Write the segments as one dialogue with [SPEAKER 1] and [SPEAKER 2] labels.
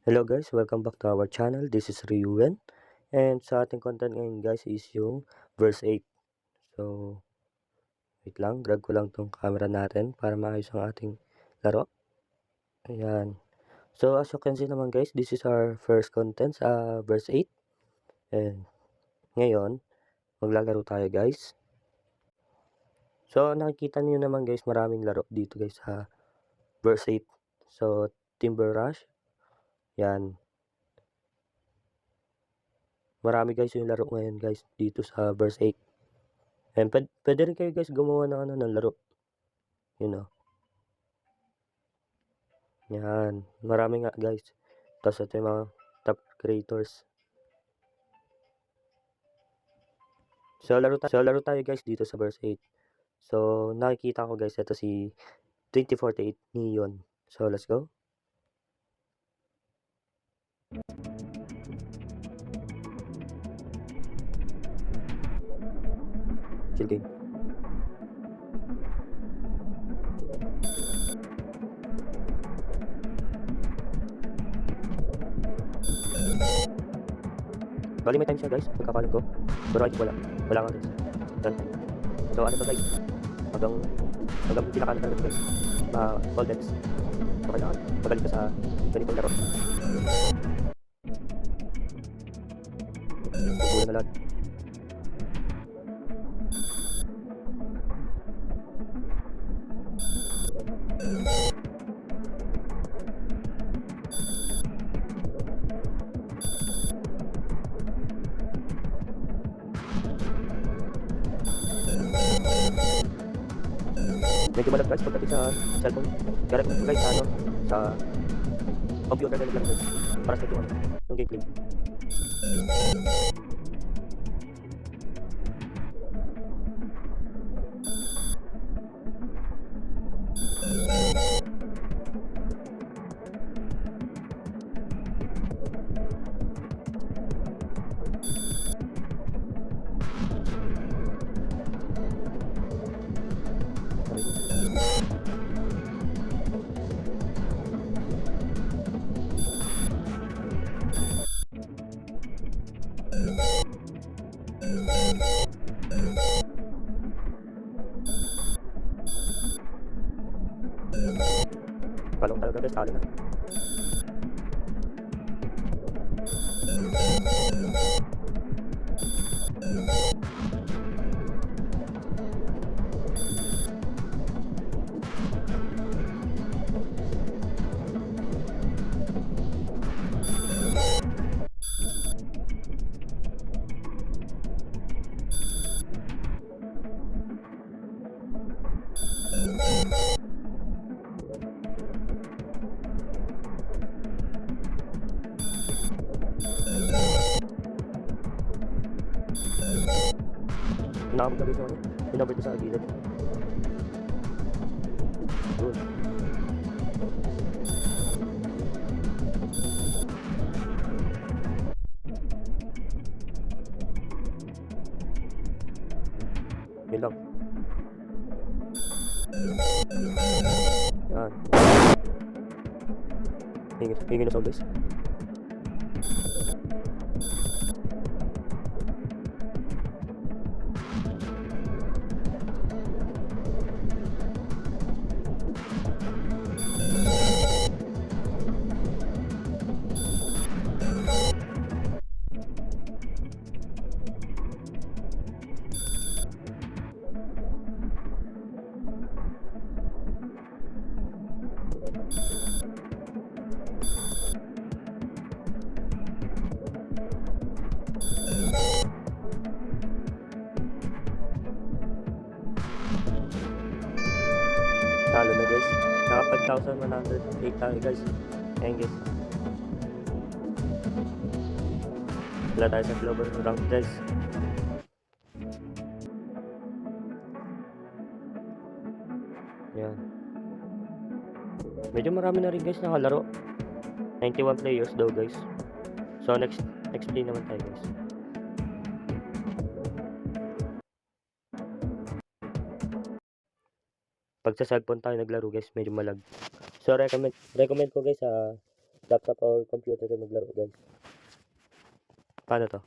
[SPEAKER 1] Hello guys, welcome back to our channel. This is Ryuwen. And sa ating content ngayon guys is yung verse 8. So, wait lang. Drag ko lang tong camera natin para maayos ang ating laro. Ayan. So, as you can see naman guys, this is our first content sa verse 8. And ngayon, maglalaro tayo guys. So, nakikita niyo naman guys, maraming laro dito guys sa verse 8. So, Timber Rush. Yan. Marami guys yung laro ngayon guys dito sa verse 8. And pwede rin kayo guys gumawa ng ng laro. You know. Yan. Marami nga guys. Tapos ito yung mga top creators. So laro tayo guys dito sa verse 8. So nakikita ko guys ito si 2048 Neon. So let's go. Chill game. Bali may time siya guys, pagkakalan ko. Pero I think wala nga guys. So ano to guys? Hanggang pinakalan talaga guys. All decks. So kailangan magaling ka sa ganitong laro. Bubulan na lahat. Medyo malag guys pagdating sa cellphone. Kaya recommend ko guys sa computer na lang guys. Para sa yung gameplay. Kalong talaga guys, talo na. Nakabog na guys yung Pinaboy ko sa gilid. Yun. Yun lang. Yan. Hingi na sound guys. Talo na guys. Naka 5,108 tayo guys. Ayan guys. Wala tayo sa global rank guys. Ayan. Medyo marami na rin guys nakalaro. 91 players daw guys. So next play naman tayo guys. Pag sa cellphone tayo naglaro guys, medyo malag. So recommend ko guys laptop or computer kayo maglaro guys. Paano to?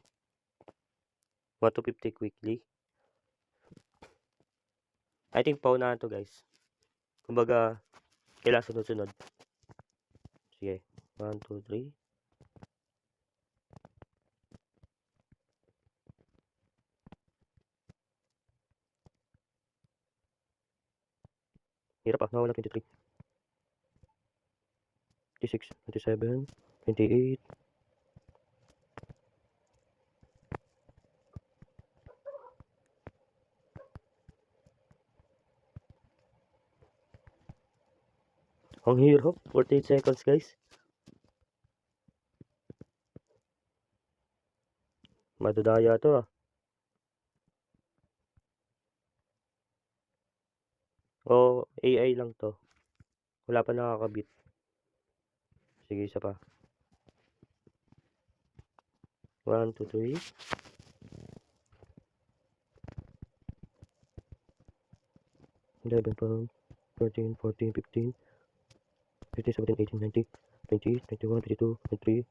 [SPEAKER 1] 1 to 50 quickly. I think paunahan to guys. Kumbaga, kailangan sunod-sunod. Sige. 1, 2, 3. Hirap ah, nawala 23. 26, 27, 28. Ang hirap. 48 seconds guys. Madadaya to ah. O AI lang to. Wala pa nakakabit. Sige, isa pa. 1, 2, 3. 11, 12, 13, 14, 15, 16, 17, 18, 19, 20, 21, 22, 23,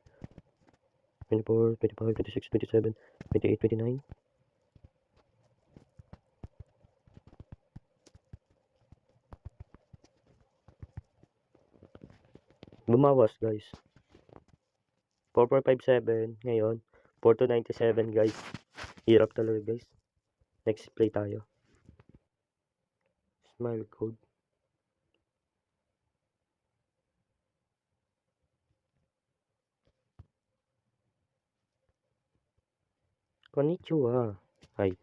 [SPEAKER 1] 24, 25, 26, 27, 28, 29. Bumawas guys. 4457 ngayon. 4297 guys. Hirap talaga guys. Next play tayo. Smile code. Konnichiwa. Hi.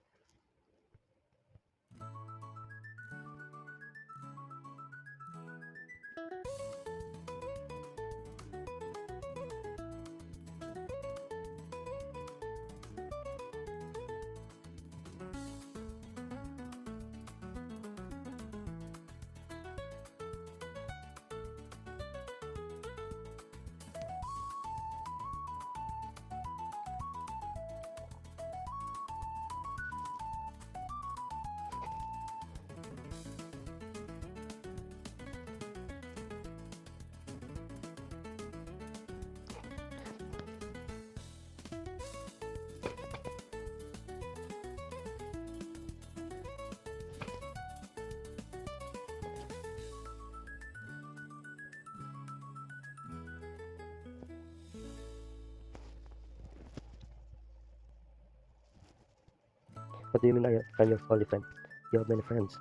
[SPEAKER 1] What do you mean I'm your only friend? You have many friends.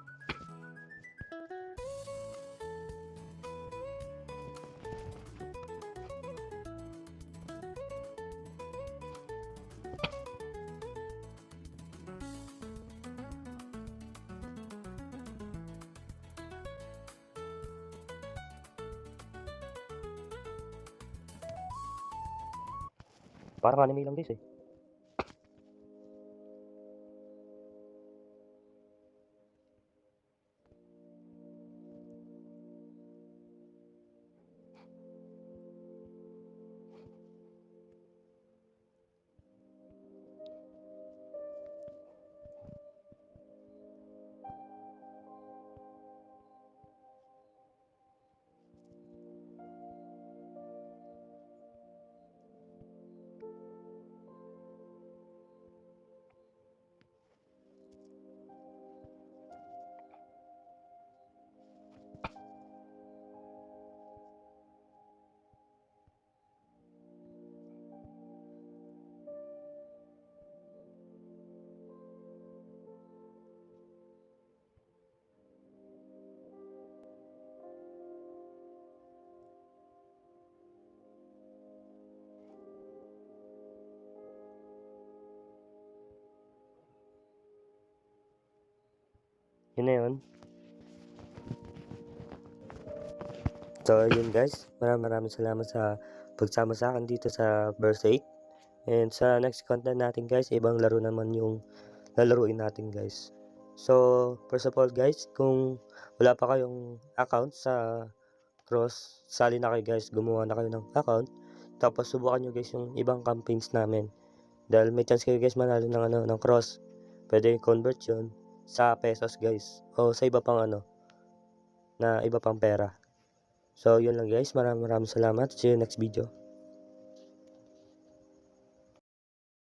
[SPEAKER 1] Parang anime lang guys eh. Yun na yun. So yun guys, maraming salamat sa pagsama sa akin dito sa verse 8. And sa next content natin guys, ibang laro naman yung lalaruin natin guys. So first of all guys, kung wala pa kayong account sa Cross, sali na kayo guys, gumawa na kayo ng account. Tapos subukan nyo guys yung ibang campaigns namin. Dahil may chance kayo guys manalo ng Cross. Pwede convert yun sa pesos guys. O sa iba pang na iba pang pera. So, yun lang guys. Maraming salamat. See you next video.